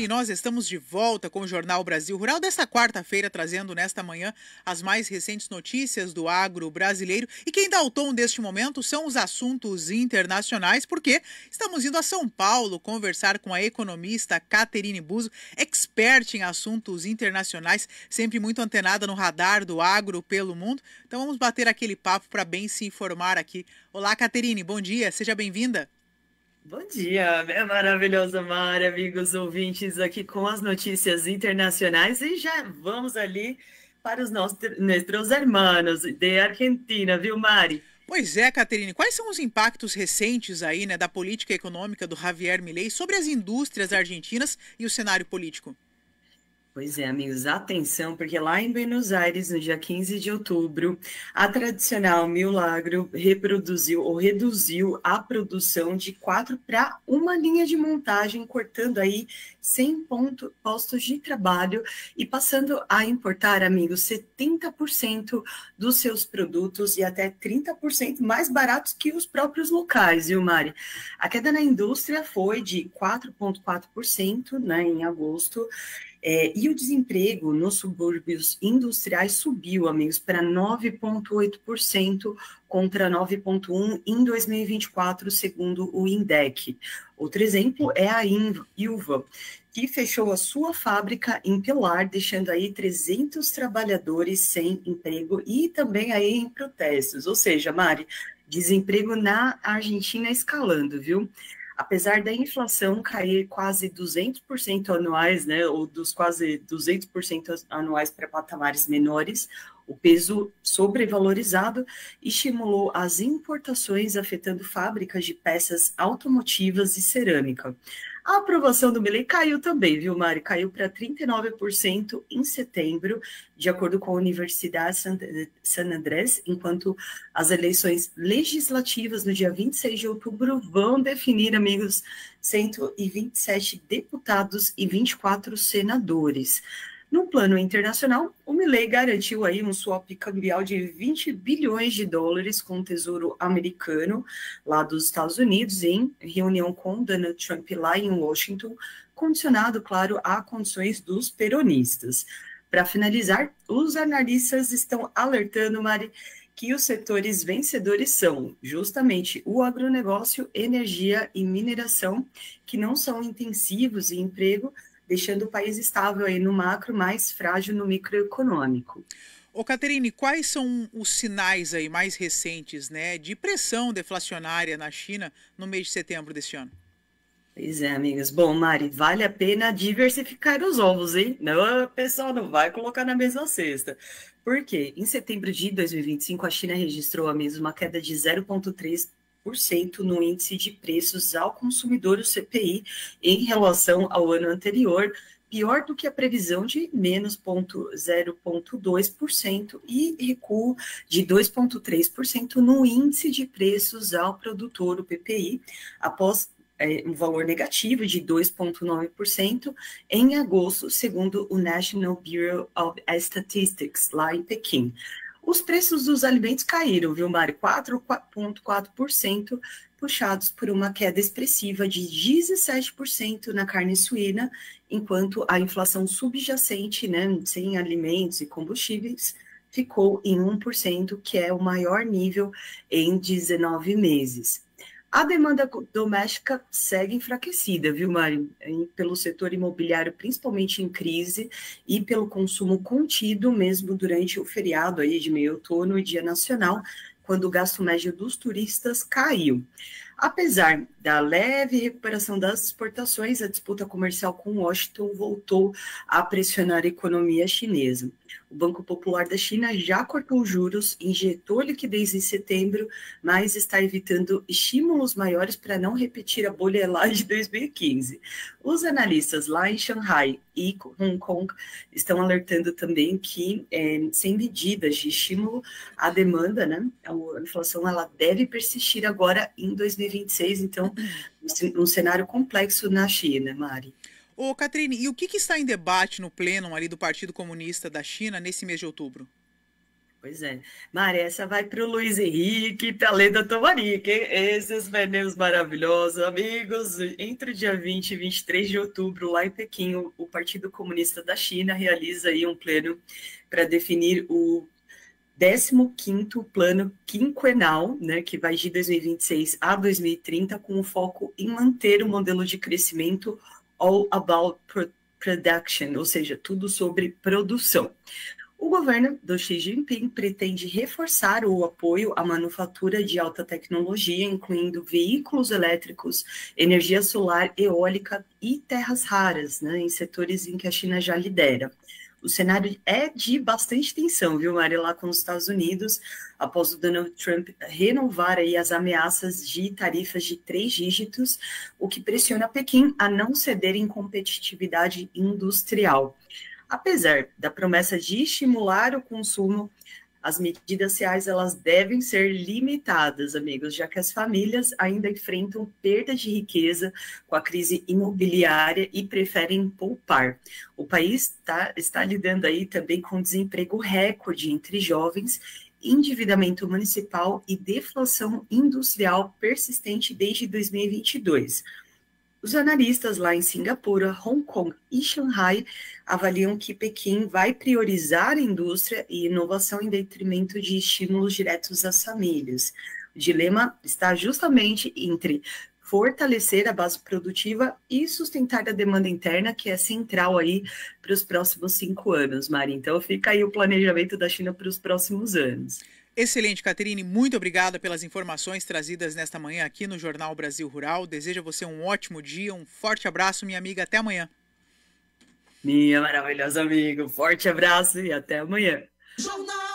E nós estamos de volta com o Jornal Brasil Rural desta quarta-feira, trazendo nesta manhã as mais recentes notícias do agro brasileiro. E quem dá o tom deste momento são os assuntos internacionais, porque estamos indo a São Paulo conversar com a economista Caterine Buso, expert em assuntos internacionais, sempre muito antenada no radar do agro pelo mundo. Então vamos bater aquele papo para bem se informar aqui. Olá, Caterine, bom dia, seja bem-vinda. Bom dia, minha maravilhosa Mari, amigos ouvintes, aqui com as notícias internacionais e já vamos ali para os nossos hermanos de Argentina, viu, Mari? Pois é, Caterine, quais são os impactos recentes aí, né, da política econômica do Javier Milei sobre as indústrias argentinas e o cenário político? Pois é, amigos, atenção, porque lá em Buenos Aires, no dia 15 de outubro, a tradicional Milagro reduziu a produção de 4 para uma linha de montagem, cortando aí 100 postos de trabalho e passando a importar, amigos, 70% dos seus produtos e até 30% mais baratos que os próprios locais, viu, Mari? A queda na indústria foi de 4,4%, né, em agosto. E o desemprego nos subúrbios industriais subiu, amigos, para 9,8% contra 9,1% em 2024, segundo o INDEC. Outro exemplo é a Ilva, que fechou a sua fábrica em Pilar, deixando aí 300 trabalhadores sem emprego e também aí em protestos. Ou seja, Mari, desemprego na Argentina escalando, viu? Apesar da inflação cair quase 200% anuais, né, ou dos quase 200% anuais para patamares menores, o peso sobrevalorizado estimulou as importações, afetando fábricas de peças automotivas e cerâmica. A aprovação do Milei caiu também, viu, Mari? Caiu para 39% em setembro, de acordo com a Universidade San Andrés, enquanto as eleições legislativas no dia 26 de outubro vão definir, amigos, 127 deputados e 24 senadores. No plano internacional, o Milei garantiu aí um swap cambial de 20 bilhões de dólares com o Tesouro Americano, lá dos Estados Unidos, em reunião com Donald Trump lá em Washington, condicionado, claro, a condições dos peronistas. Para finalizar, os analistas estão alertando, Mari, que os setores vencedores são justamente o agronegócio, energia e mineração, que não são intensivos em emprego, deixando o país estável aí no macro, mais frágil no microeconômico. Ô, Caterine, quais são os sinais aí mais recentes, né, de pressão deflacionária na China no mês de setembro deste ano? Pois é, amigas. Bom, Mari, vale a pena diversificar os ovos, hein? Não, o pessoal não vai colocar na mesma cesta. Por quê? Em setembro de 2025, a China registrou a mesma queda de 0,3% no índice de preços ao consumidor, o CPI, em relação ao ano anterior, pior do que a previsão de menos 0,2% e recuo de 2,3% no índice de preços ao produtor, o PPI, após um valor negativo de 2,9% em agosto, segundo o National Bureau of Statistics, lá em Pequim. Os preços dos alimentos caíram, viu, Mari? 4,4%, puxados por uma queda expressiva de 17% na carne suína, enquanto a inflação subjacente, né, sem alimentos e combustíveis, ficou em 1%, que é o maior nível em 19 meses. A demanda doméstica segue enfraquecida, viu, Mário? Pelo setor imobiliário, principalmente em crise, e pelo consumo contido, mesmo durante o feriado aí de meio outono e dia nacional, quando o gasto médio dos turistas caiu. Apesar da leve recuperação das exportações, a disputa comercial com Washington voltou a pressionar a economia chinesa. O Banco Popular da China já cortou juros, injetou liquidez em setembro, mas está evitando estímulos maiores para não repetir a bolha lá de 2015. Os analistas lá em Xangai e Hong Kong estão alertando também que, sem medidas de estímulo à demanda, né, a inflação ela deve persistir agora em 2026, então, um cenário complexo na China, Mari. Ô, Caterine, e o que está em debate no pleno ali do Partido Comunista da China nesse mês de outubro? Pois é. Mari, essa vai para o Luiz Henrique, Taleda Tomarique, hein? Esses meninos maravilhosos, amigos. Entre o dia 20 e 23 de outubro, lá em Pequim, o Partido Comunista da China realiza aí um pleno para definir o 15º plano quinquenal, né, que vai de 2026 a 2030, com o foco em manter o modelo de crescimento all about production, ou seja, tudo sobre produção. O governo do Xi Jinping pretende reforçar o apoio à manufatura de alta tecnologia, incluindo veículos elétricos, energia solar, eólica e terras raras, né, em setores em que a China já lidera. O cenário é de bastante tensão, viu, Mari, lá com os Estados Unidos, após o Donald Trump renovar aí as ameaças de tarifas de 3 dígitos, o que pressiona Pequim a não ceder em competitividade industrial. Apesar da promessa de estimular o consumo, as medidas reais elas devem ser limitadas, amigos, já que as famílias ainda enfrentam perda de riqueza com a crise imobiliária e preferem poupar. O país está lidando aí também com desemprego recorde entre jovens, endividamento municipal e deflação industrial persistente desde 2022. Os analistas lá em Singapura, Hong Kong e Xangai avaliam que Pequim vai priorizar a indústria e inovação em detrimento de estímulos diretos às famílias. O dilema está justamente entre fortalecer a base produtiva e sustentar a demanda interna, que é central aí para os próximos 5 anos, Mari. Então fica aí o planejamento da China para os próximos anos. Excelente, Caterine. Muito obrigada pelas informações trazidas nesta manhã aqui no Jornal Brasil Rural. Desejo a você um ótimo dia, um forte abraço, minha amiga. Até amanhã. Minha maravilhosa amiga, forte abraço e até amanhã. Jornal